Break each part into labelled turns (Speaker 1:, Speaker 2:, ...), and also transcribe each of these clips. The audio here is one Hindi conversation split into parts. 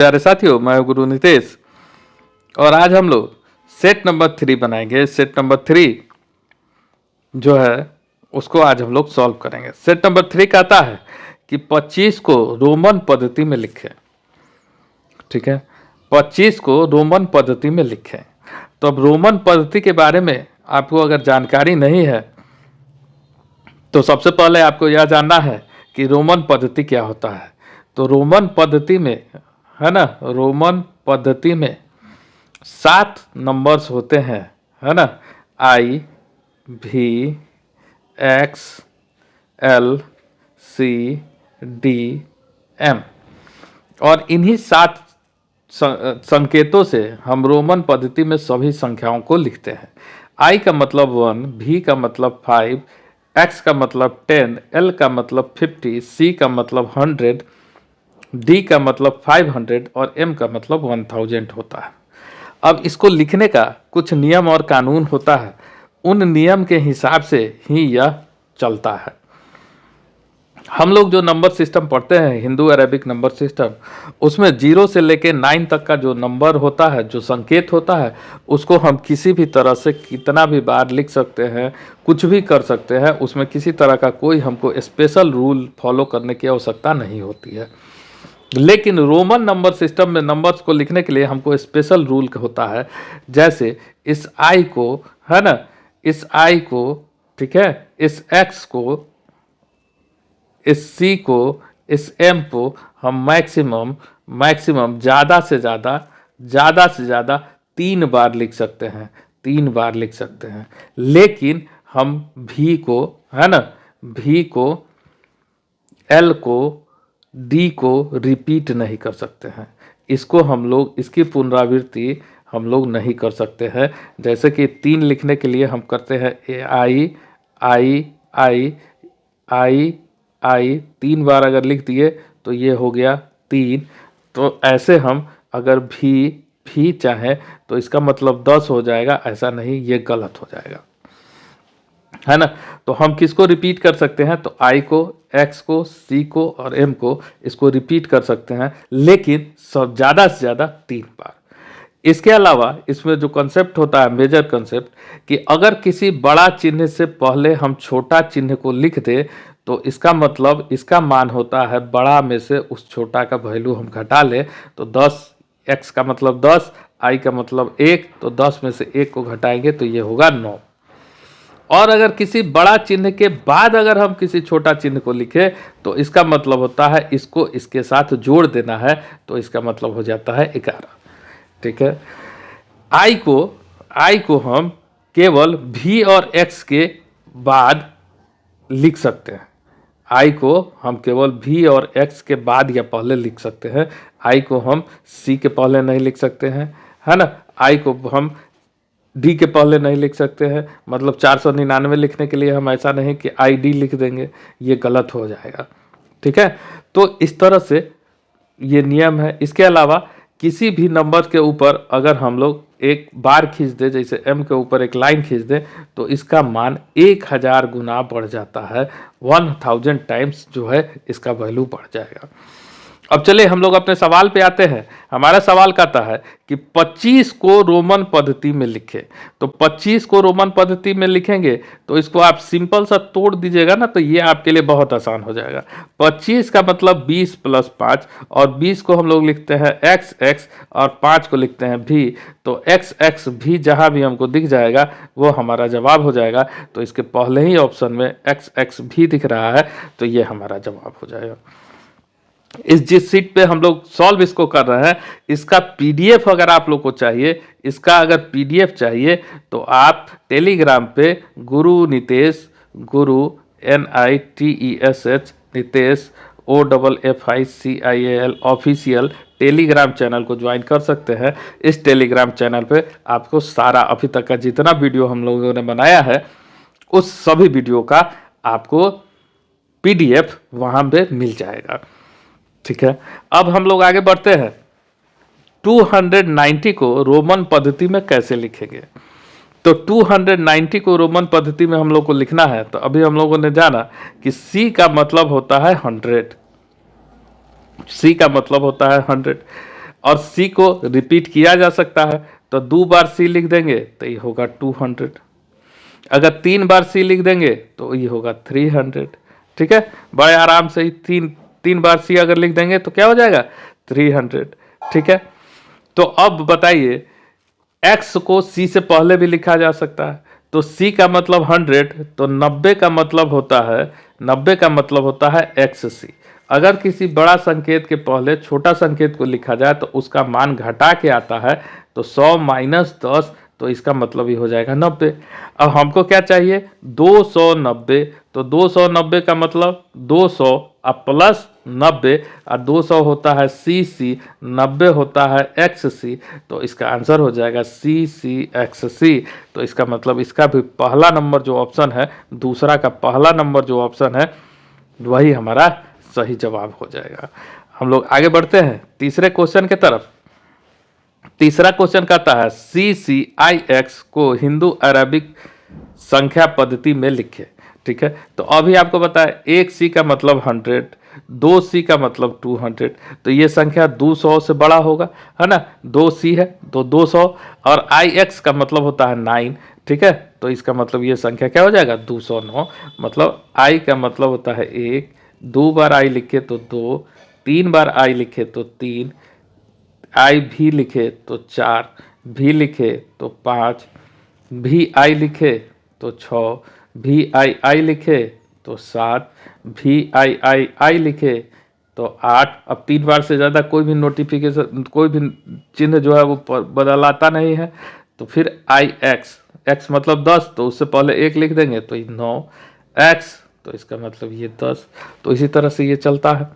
Speaker 1: प्यारे साथियों, मैं हूं गुरु नितेश और आज हम लोग सेट नंबर 3 बनाएंगे। सेट नंबर 3 जो है उसको आज हम लोग सॉल्व करेंगे। सेट नंबर 3 कहता है कि 25 को रोमन पद्धति में लिखें। ठीक है, 25 को रोमन पद्धति में लिखें। तो अब रोमन पद्धति के बारे में आपको अगर जानकारी नहीं है तो सबसे पहले आपको यह जानना है कि रोमन पद्धति क्या होता है। तो रोमन पद्धति में है ना, रोमन पद्धति में 7 नंबर्स होते हैं, है ना। आई, भी, एक्स, एल, सी, डी, एम। और इन्हीं 7 संकेतों से हम रोमन पद्धति में सभी संख्याओं को लिखते हैं। आई का मतलब 1, भी का मतलब 5, एक्स का मतलब 10, एल का मतलब 50, सी का मतलब 100, डी का मतलब 500 और एम का मतलब 1000 होता है। अब इसको लिखने का कुछ नियम और कानून होता है, उन नियम के हिसाब से ही यह चलता है। हम लोग जो नंबर सिस्टम पढ़ते हैं, हिंदू अरेबिक नंबर सिस्टम, उसमें 0 से लेके 9 तक का जो नंबर होता है, जो संकेत होता है, उसको हम किसी भी तरह से कितना भी बार लिख सकते हैं, कुछ भी कर सकते हैं। उसमें किसी तरह का कोई हमको स्पेशल रूल फॉलो करने की आवश्यकता नहीं होती है। लेकिन रोमन नंबर सिस्टम में नंबर्स को लिखने के लिए हमको स्पेशल रूल होता है। जैसे इस आई को, है ना, इस आई को, ठीक है, इस एक्स को, इस सी को, इस एम को हम मैक्सिमम ज़्यादा से ज़्यादा 3 बार लिख सकते हैं, 3 बार लिख सकते हैं। लेकिन हम भी को, है ना, भी को, एल को, डी को रिपीट नहीं कर सकते हैं। इसको हम लोग, इसकी पुनरावृत्ति हम लोग नहीं कर सकते हैं। जैसे कि 3 लिखने के लिए हम करते हैं आई आई आई आई आई, 3 बार अगर लिख दिए तो ये हो गया 3। तो ऐसे हम अगर भी चाहें तो इसका मतलब 10 हो जाएगा, ऐसा नहीं, ये गलत हो जाएगा, है ना। तो हम किसको रिपीट कर सकते हैं? तो आई को, एक्स को, सी को और एम को, इसको रिपीट कर सकते हैं, लेकिन सब ज़्यादा से ज़्यादा 3 बार। इसके अलावा इसमें जो कंसेप्ट होता है, मेजर कंसेप्ट, कि अगर किसी बड़ा चिन्ह से पहले हम छोटा चिन्ह को लिख दें तो इसका मतलब, इसका मान होता है बड़ा में से उस छोटा का वैल्यू हम घटा लें। तो 10, एक्स का मतलब 10, आई का मतलब 1, तो 10 में से 1 को घटाएंगे तो ये होगा 9। और अगर किसी बड़ा चिन्ह के बाद अगर हम किसी छोटा चिन्ह को लिखें तो इसका मतलब होता है इसको इसके साथ जोड़ देना है, तो इसका मतलब हो जाता है 11। ठीक है, आई को हम केवल भी और एक्स के बाद लिख सकते हैं। आई को हम केवल भी और एक्स के बाद या पहले लिख सकते हैं। आई को हम सी के पहले नहीं लिख सकते हैं, है ना। आई को हम डी के पहले नहीं लिख सकते हैं। मतलब 499 लिखने के लिए हम ऐसा नहीं कि आई डी लिख देंगे, ये गलत हो जाएगा। ठीक है, तो इस तरह से ये नियम है। इसके अलावा किसी भी नंबर के ऊपर अगर हम लोग एक बार खींच दें, जैसे m के ऊपर एक लाइन खींच दें, तो इसका मान 1000 गुना बढ़ जाता है। 1000 टाइम्स जो है इसका वैल्यू बढ़ जाएगा। अब चलिए हम लोग अपने सवाल पे आते हैं। हमारा सवाल कहता है कि 25 को रोमन पद्धति में लिखें। तो 25 को रोमन पद्धति में लिखेंगे तो इसको आप सिंपल सा तोड़ दीजिएगा ना, तो ये आपके लिए बहुत आसान हो जाएगा। 25 का मतलब 20 + 5, और 20 को हम लोग लिखते हैं x और 5 को लिखते हैं भी। तो x भी जहाँ भी हमको दिख जाएगा वो हमारा जवाब हो जाएगा। तो इसके पहले ही ऑप्शन में x भी दिख रहा है, तो ये हमारा जवाब हो जाएगा। इस जिस सीट पे हम लोग सॉल्व इसको कर रहे हैं, इसका पीडीएफ अगर आप लोग को चाहिए, इसका अगर पीडीएफ चाहिए तो आप टेलीग्राम पे गुरु नितेश, गुरु NITESH Nitesh OFFICIAL official Telegram channel को ज्वाइन कर सकते हैं। इस टेलीग्राम चैनल पे आपको सारा अभी तक का जितना वीडियो हम लोगों ने बनाया है उस सभी वीडियो का आपको पीडीएफ वहाँ पे मिल जाएगा। ठीक है, अब हम लोग आगे बढ़ते हैं। 290 को रोमन पद्धति में कैसे लिखेंगे? तो 290 को रोमन पद्धति में हम लोग को लिखना है। तो अभी हम लोगों ने जाना कि C का मतलब होता है 100, C का मतलब होता है 100। और सी को रिपीट किया जा सकता है, तो 2 बार सी लिख देंगे तो ये होगा 200। अगर 3 बार सी लिख देंगे तो ये होगा 300। ठीक है, बड़े आराम से ही तीन बार सी अगर लिख देंगे तो क्या हो जाएगा 300। ठीक है, तो अब बताइए x को c से पहले भी लिखा जा सकता है, तो c का मतलब 100, तो 90 का मतलब होता है xc। अगर किसी बड़ा संकेत के पहले छोटा संकेत को लिखा जाए तो उसका मान घटा के आता है, तो 100 माइनस 10, तो इसका मतलब ही हो जाएगा 90। अब हमको क्या चाहिए 290, तो 290 का मतलब 200 अब प्लस 90, और 200 होता है cc, 90 होता है xc, तो इसका आंसर हो जाएगा ccxc। तो इसका मतलब इसका भी पहला नंबर जो ऑप्शन है, दूसरा का पहला नंबर जो ऑप्शन है, वही हमारा सही जवाब हो जाएगा। हम लोग आगे बढ़ते हैं तीसरे क्वेश्चन के तरफ। तीसरा क्वेश्चन कहता है CCIX को हिंदू अरबिक संख्या पद्धति में लिखे। ठीक है, तो अभी आपको बताया 1C का मतलब 100, 2C का मतलब 200, तो ये संख्या 200 से बड़ा होगा, है ना। 2C है तो 200, और IX का मतलब होता है 9। ठीक है, तो इसका मतलब ये संख्या क्या हो जाएगा 209। मतलब I का मतलब होता है 1, 2 बार I लिखे तो 2, 3 बार I लिखे तो 3, आई भी लिखे तो 4, भी लिखे तो 5, भी आई लिखे तो 6, भी आई लिखे तो 7, भी आई लिखे तो 8। अब 3 बार से ज़्यादा कोई भी नोटिफिकेशन, कोई भी चिन्ह जो है वो बदलाता नहीं है, तो फिर आई एक्स मतलब 10, तो उससे पहले 1 लिख देंगे तो 9 एक्स, तो इसका मतलब ये 10। तो इसी तरह से ये चलता है।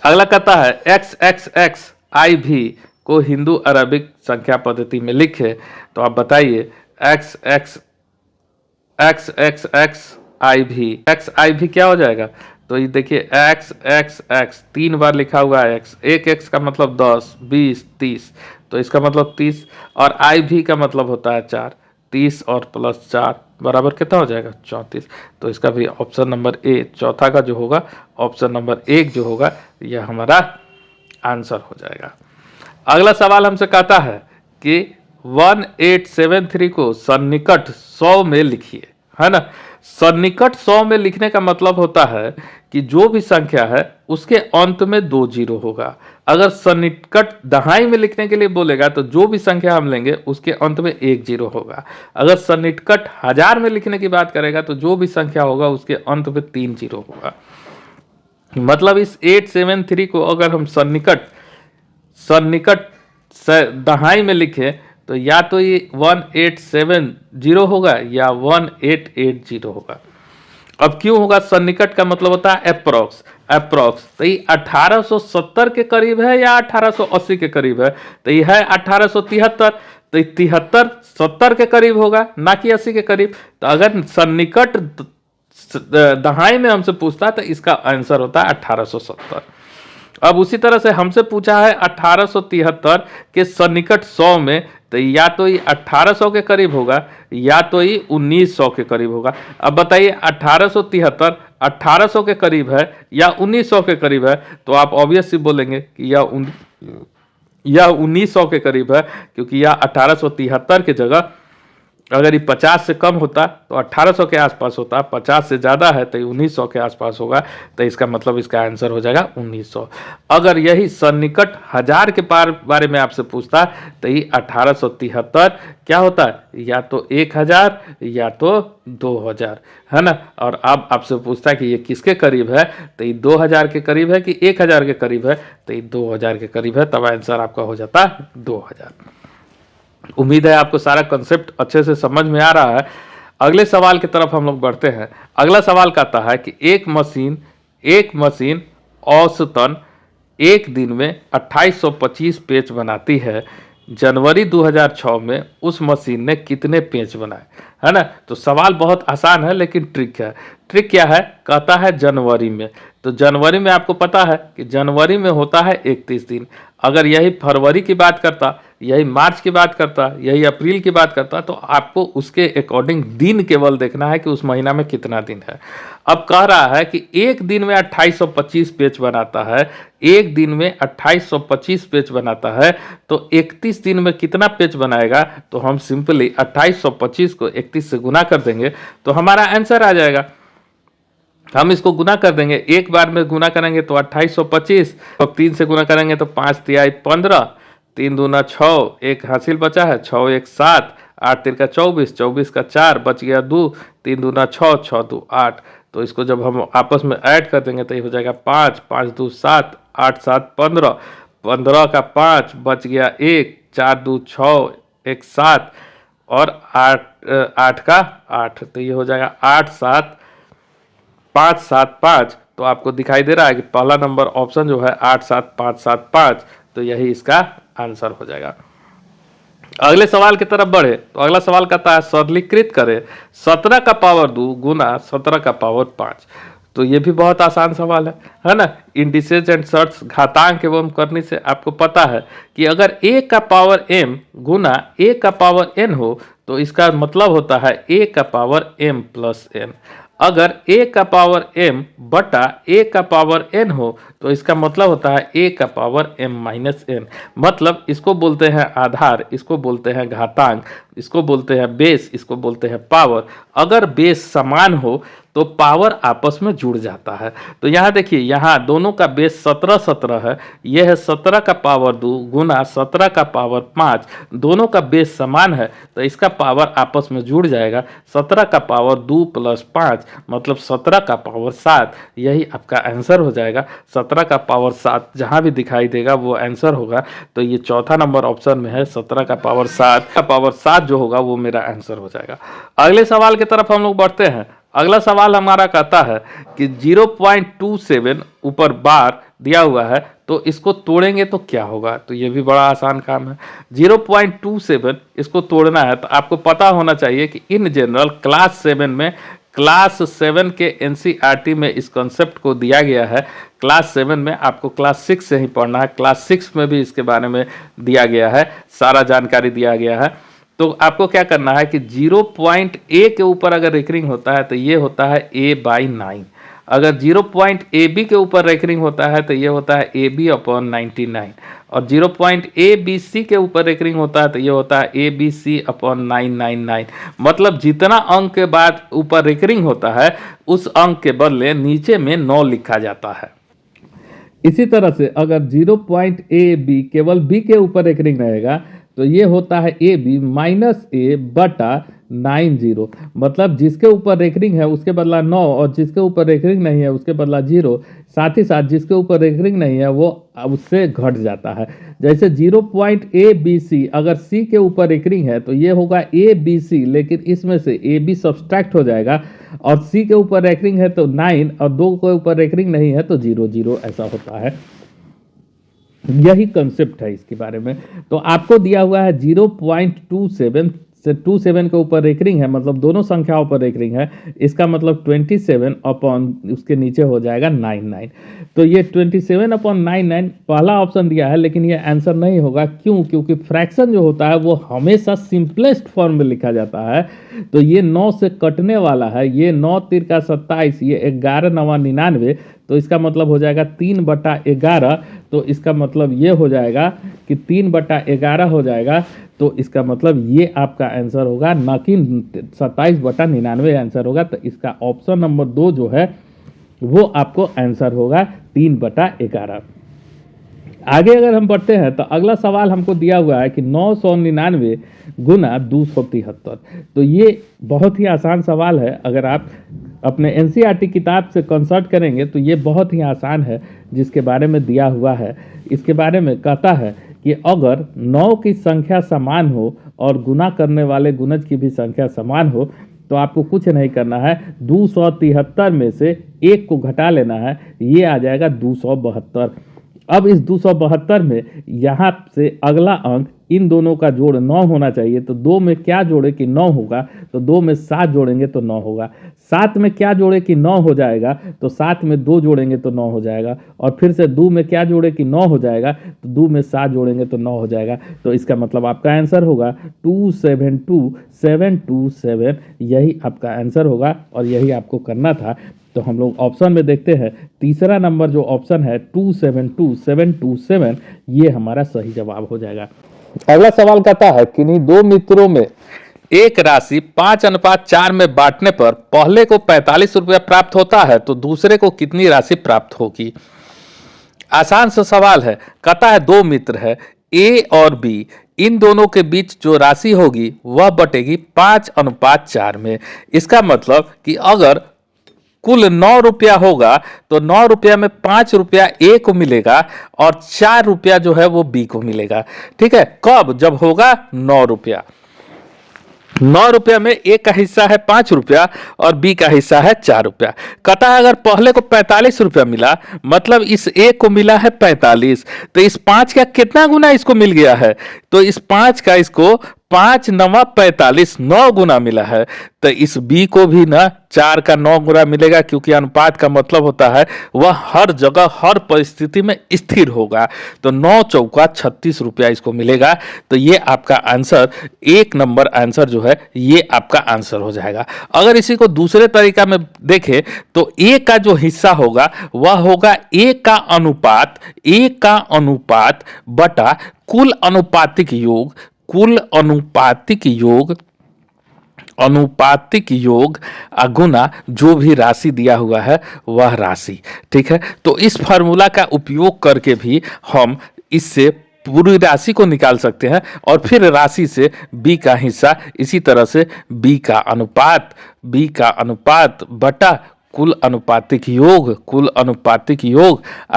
Speaker 1: अगला कहता है XXX आई भी को हिंदू अरबिक संख्या पद्धति में लिखे। तो आप बताइए XXX आई भी क्या हो जाएगा, तो ये देखिए XXX 3 बार लिखा हुआ है x, एक x का मतलब 10, 20, 30, तो इसका मतलब 30, और आई भी का मतलब होता है 4, 30 और प्लस 4 बराबर कितना हो जाएगा 34। तो इसका भी ऑप्शन नंबर ए, चौथा का जो होगा ऑप्शन नंबर 1 जो होगा यह हमारा आंसर हो जाएगा। अगला सवाल हमसे कहता है कि 1873 को सन्निकट 100 में लिखिए, है ना। सन्निकट 100 में लिखने का मतलब होता है कि जो भी संख्या है उसके अंत में 2 जीरो होगा। अगर सन्निकट दहाई में लिखने के लिए बोलेगा तो जो भी संख्या हम लेंगे उसके अंत में 1 जीरो होगा। अगर सन्निकट 1000 में लिखने की बात करेगा तो जो भी संख्या होगा उसके अंत में 3 जीरो होगा। मतलब इस 873 को अगर हम सन्निकट दहाई में लिखे तो या तो ये 1870 होगा या 1880 होगा। अब क्यों होगा, सन्निकट का मतलब होता है अप्रोक्स। तो ये 1870 के करीब है या 1880 के करीब है, तो ये है 1873, तो 73 70 के करीब होगा, ना कि 80 के करीब। तो अगर सन्निकट दहाई में हमसे पूछता तो इसका आंसर होता है 1870। अब उसी तरह से हमसे पूछा है 1873 के सन्निकट 100 में, तो या तो ये 1800 के करीब होगा या तो ये 1900 के करीब होगा। अब बताइए 1873 1800 के करीब है या 1900 के करीब है, तो आप ऑब्वियसली बोलेंगे कि यह 1900 के करीब है, क्योंकि यह 1873 की जगह अगर ये 50 से कम होता तो 1800 के आसपास होता, 50 से ज़्यादा है तो ये 1900 के आसपास होगा, तो इसका मतलब इसका आंसर हो जाएगा 1900। अगर यही सन्निकट 1000 के बारे में आपसे पूछता तो ये 1873 क्या होता है, या तो 1000 या तो 2000, है ना। और अब आपसे पूछता है कि ये किसके करीब है, तो ये 2000 के करीब है कि 1000 के करीब है, तो ये 2000 के करीब है, तब आंसर आपका हो जाता है 2000। उम्मीद है आपको सारा कंसेप्ट अच्छे से समझ में आ रहा है। अगले सवाल की तरफ हम लोग बढ़ते हैं। अगला सवाल कहता है कि एक मशीन औसतन एक दिन में 2825 पेच बनाती है। जनवरी 2006 में उस मशीन ने कितने पेच बनाए, है ना। तो सवाल बहुत आसान है लेकिन ट्रिक है। ट्रिक क्या है, कहता है जनवरी में, तो जनवरी में आपको पता है कि जनवरी में होता है 31 दिन। अगर यही फरवरी की बात करता, यही मार्च की बात करता, यही अप्रैल की बात करता, तो आपको उसके अकॉर्डिंग दिन केवल देखना है कि उस महीना में कितना दिन है। अब कह रहा है कि एक दिन में 2825 पेज बनाता है, एक दिन में 2825 पेज बनाता है, तो 31 दिन में कितना पेज बनाएगा? तो हम सिंपली 2825 को 31 से गुना कर देंगे तो हमारा आंसर आ जाएगा। हम इसको गुना कर देंगे, एक बार में गुना करेंगे तो 2825, अब 3 से गुना करेंगे तो 5 तिहाई 15, 3 दूना 6, एक हासिल बचा है, 6 एक 7, 8 तिरका 24, 24 का 4 बच गया 2, 3 दूना 6, 6 2 8। तो इसको जब हम आपस में ऐड कर देंगे तो ये हो जाएगा 5, 5 2 7, 8 7 15, 15 का 5 बच गया 1, 4 2 6, 1 7 और 8 का 8, तो ये हो जाएगा 8 7 5 7 5। तो आपको दिखाई दे रहा है कि पहला नंबर ऑप्शन जो है 8 7 5 7 5, तो यही इसका आंसर हो जाएगा। अगले सवाल की तरफ बढ़े तो अगला सवाल कहता है सरलीकृत करें 17 का पावर 2 गुना 17 का पावर 5। तो ये भी बहुत आसान सवाल है ना। इंडिसेज एंड सर्ट्स घातांक एवं करने से आपको पता है कि अगर a का पावर m गुना a का पावर n हो तो इसका मतलब होता है a का पावर m प्लस n। अगर a का पावर m बटा a का पावर n हो तो इसका मतलब होता है a का पावर m माइनस n। मतलब इसको बोलते हैं आधार, इसको बोलते हैं घातांक, इसको बोलते हैं बेस, इसको बोलते हैं पावर। अगर बेस समान हो तो पावर आपस में जुड़ जाता है। तो यहाँ देखिए, यहाँ दोनों का बेस 17 17 है, यह है 17 का पावर 2 गुना 17 का पावर 5, दोनों का बेस समान है तो इसका पावर आपस में जुड़ जाएगा। 17 का पावर 2 प्लस 5 मतलब 17 का पावर 7, यही आपका आंसर हो जाएगा। 17 का पावर 7 जहाँ भी दिखाई देगा वो आंसर होगा। तो ये चौथा नंबर ऑप्शन में है, 17 का पावर 7 का पावर 7 जो होगा वो मेरा आंसर हो जाएगा। अगले सवाल की तरफ हम लोग बढ़ते हैं। अगला सवाल हमारा कहता है कि 0.27 ऊपर बार दिया हुआ है तो इसको तोड़ेंगे तो क्या होगा। तो ये भी बड़ा आसान काम है। 0.27 इसको तोड़ना है तो आपको पता होना चाहिए कि इन जनरल क्लास 7 के एनसीईआरटी में इस कॉन्सेप्ट को दिया गया है। क्लास 7 में आपको क्लास 6 से ही पढ़ना है, क्लास 6 में भी इसके बारे में दिया गया है, सारा जानकारी दिया गया है। तो आपको क्या करना है कि 0.a के ऊपर अगर रेकरिंग होता है तो ये होता है a/9। अगर 0.ab के ऊपर रेकरिंग होता है तो ये होता है ab/99। और 0.abc के ऊपर रेकरिंग होता है तो ये होता है abc/999। मतलब जितना अंक के बाद ऊपर रेकरिंग होता है उस अंक के बदले नीचे में 9 लिखा जाता है। इसी तरह से अगर 0.ab केवल b के ऊपर रेकरिंग रहेगा तो ये होता है ab माइनस a बटा 90। मतलब जिसके ऊपर रेकरिंग है उसके बदला 9 और जिसके ऊपर रेकरिंग नहीं है उसके बदला 0। साथ ही साथ जिसके ऊपर रेकरिंग नहीं है वो उससे घट जाता है। जैसे 0.abc अगर c के ऊपर रेकरिंग है तो ये होगा abc, लेकिन इसमें से ab सब्सट्रैक्ट हो जाएगा और c के ऊपर रेकरिंग है तो 9 और 2 के ऊपर रेकरिंग नहीं है तो 0 0 ऐसा होता है। यही कंसेप्ट है इसके बारे में। तो आपको दिया हुआ है 0.27 से 27 के ऊपर रेकरिंग है, मतलब दोनों संख्याओं पर रेकरिंग है। इसका मतलब 27 अपॉन उसके नीचे हो जाएगा 99। तो ये 27 अपॉन 99 पहला ऑप्शन दिया है, लेकिन ये आंसर नहीं होगा। क्यों? क्योंकि फ्रैक्शन जो होता है वो हमेशा सिंपलेस्ट फॉर्म में लिखा जाता है। तो ये 9 से कटने वाला है, ये 9 तिरका 27, ये 11 9 99। तो इसका मतलब हो जाएगा 3/11। तो इसका मतलब ये हो जाएगा कि 3/11 हो जाएगा। तो इसका मतलब ये आपका आंसर होगा, ना कि 27/99 आंसर होगा। तो इसका ऑप्शन नंबर 2 जो है वो आपको आंसर होगा 3/11। आगे अगर हम बढ़ते हैं तो अगला सवाल हमको दिया हुआ है कि 999 गुना 273। तो ये बहुत ही आसान सवाल है। अगर आप अपने एनसीईआरटी किताब से कंसल्ट करेंगे तो ये बहुत ही आसान है, जिसके बारे में दिया हुआ है। इसके बारे में कहता है कि अगर 9 की संख्या समान हो और गुना करने वाले गुणज की भी संख्या समान हो तो आपको कुछ नहीं करना है, 273 में से 1 को घटा लेना है, ये आ जाएगा 272। अब इस 272 में यहाँ से अगला अंक इन दोनों का जोड़ 9 होना चाहिए। तो 2 में क्या जोड़े कि 9 होगा, तो 2 में 7 जोड़ेंगे तो 9 होगा। 7 में क्या जोड़े कि 9 हो जाएगा, तो 7 में 2 जोड़ेंगे तो 9 हो जाएगा, और फिर से 2 में क्या जोड़े कि 9 हो जाएगा, तो 2 में 7 जोड़ेंगे तो 9 हो जाएगा। तो इसका मतलब आपका आंसर होगा 272727, यही आपका आंसर होगा और यही आपको करना था। तो हम लोग ऑप्शन में देखते हैं, तीसरा नंबर जो ऑप्शन है 272727, ये हमारा सही जवाब हो जाएगा। अगला सवाल कहता है, किन्हीं दो मित्रों में एक राशि 5:4 में बांटने पर पहले को 45 रुपया प्राप्त होता है तो दूसरे को कितनी राशि प्राप्त होगी। आसान सा सवाल है। कहता है दो मित्र है ए और बी, इन दोनों के बीच जो राशि होगी वह बटेगी 5:4 में। इसका मतलब कि अगर कुल 9 रुपया होगा तो 9 रुपया में 5 रुपया ए को मिलेगा और 4 रुपया जो है वो बी को मिलेगा। ठीक है, कब? जब होगा 9 रुपया। 9 रुपया में ए का हिस्सा है 5 रुपया और बी का हिस्सा है 4 रुपया। कहता है अगर पहले को 45 रुपया मिला, मतलब इस ए को मिला है 45, तो इस 5 का कितना गुना इसको मिल गया है? तो इस 5 का इसको 5 9 45, 9 गुना मिला है। तो इस बी को भी ना 4 का 9 गुना मिलेगा, क्योंकि अनुपात का मतलब होता है वह हर जगह हर परिस्थिति में स्थिर होगा। तो 9 चौका 36 रुपया इसको मिलेगा। तो ये आपका आंसर, 1 नंबर आंसर जो है ये आपका आंसर हो जाएगा। अगर इसी को दूसरे तरीका में देखें तो ए का जो हिस्सा होगा वह होगा ए का अनुपात बटा कुल अनुपातिक योग, कुल अनुपातिक योग गुना जो भी राशि दिया हुआ है वह राशि। ठीक है, तो इस फार्मूला का उपयोग करके भी हम इससे पूरी राशि को निकाल सकते हैं और फिर राशि से बी का हिस्सा, इसी तरह से बी का अनुपात बटा कुल अनुपातिक योग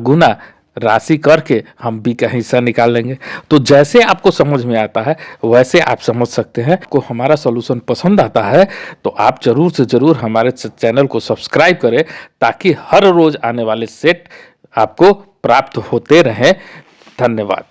Speaker 1: गुना राशि करके हम बी का हिस्सा निकाल लेंगे। तो जैसे आपको समझ में आता है वैसे आप समझ सकते हैं। को हमारा सॉल्यूशन पसंद आता है तो आप जरूर से जरूर हमारे चैनल को सब्सक्राइब करें, ताकि हर रोज आने वाले सेट आपको प्राप्त होते रहें। धन्यवाद।